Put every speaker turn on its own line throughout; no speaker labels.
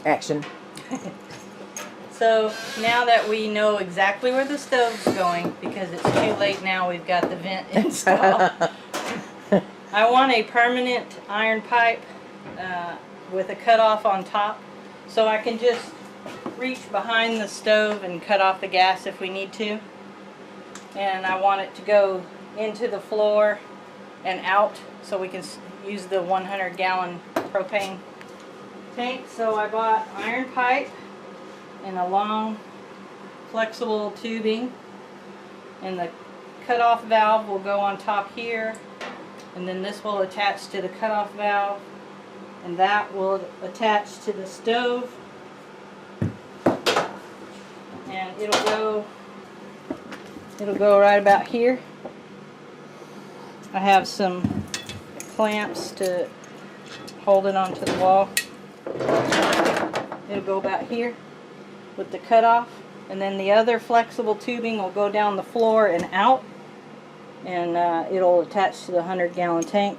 Action.
So now that we know exactly where the stove's going, because it's too late now, we've got the vent installed. I want a permanent iron pipe with a cutoff on top, so I can just reach behind the stove and cut off the gas if we need to. And I want it to go into the floor and out, so we can use the 100-gallon propane tank. So I bought iron pipe and a long flexible tubing, and the cutoff valve will go on top here, and then this will attach to the cutoff valve, and that will attach to the stove, and it'll go right about here. I have some clamps to hold it onto the wall. It'll go about here with the cutoff, and then the other flexible tubing will go down the floor and out, and it'll attach to the 100-gallon tank.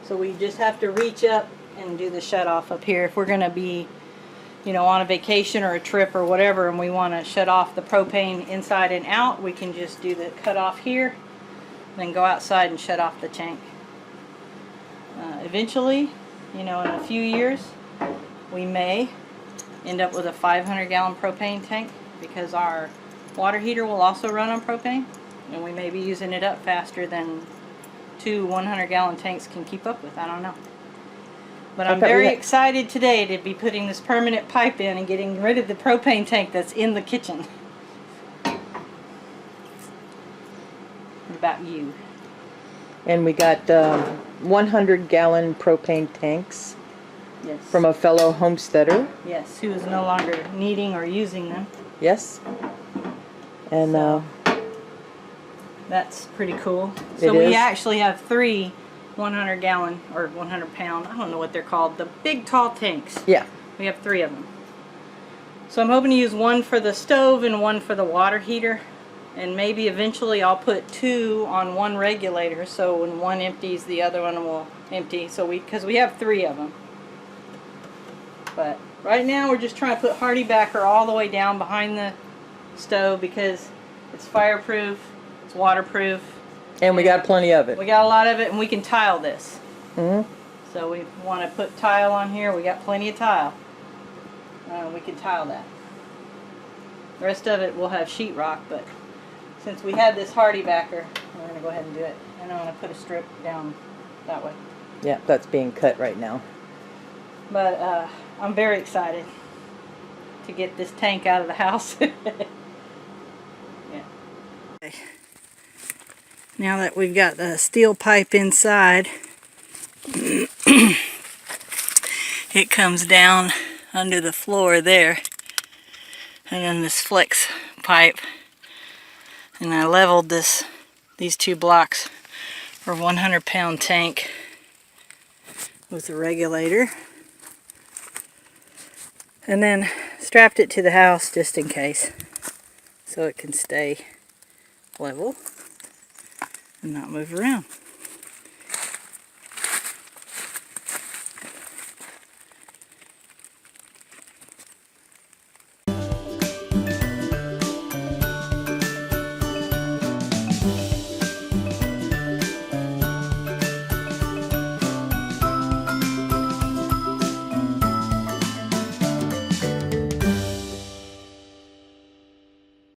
So we just have to reach up and do the shut off up here. If we're going to be, you know, on a vacation or a trip or whatever, and we want to shut off the propane inside and out, we can just do the cutoff here, then go outside and shut off the tank. Eventually, you know, in a few years, we may end up with a 500-gallon propane tank, because our water heater will also run on propane, and we may be using it up faster than 2 100-gallon tanks can keep up with. I don't know. But I'm very excited today to be putting this permanent pipe in and getting rid of the propane tank that's in the kitchen. What about you?
And we got 100-gallon propane tanks.
Yes.
From a fellow homesteader.
Yes, who is no longer needing or using them.
Yes. And
so, that's pretty cool. So we actually have 3 100-gallon or 100-pound, I don't know what they're called, the big tall tanks.
Yeah.
We have 3 of them. So I'm hoping to use one for the stove and one for the water heater. And maybe eventually I'll put 2 on one regulator, so when one empties, the other one will empty. So because we have 3 of them. But right now we're just trying to put hardy backer all the way down behind the stove, because it's fireproof, it's waterproof.
And we got plenty of it.
We got a lot of it, and we can tile this.
Mm-hmm.
So we want to put tile on here. We got plenty of tile. We can tile that. The rest of it will have sheetrock, but since we had this hardy backer, we're going to go ahead and do it. And I'm going to put a strip down that way.
Yeah, that's being cut right now.
But I'm very excited to get this tank out of the house. Yeah. Okay. Now that we've got the steel pipe inside, it comes down under the floor there, and then this flex pipe, and I leveled these 2 blocks for a 100-pound tank with a regulator, and then strapped it to the house just in case, so it can stay level and not move around.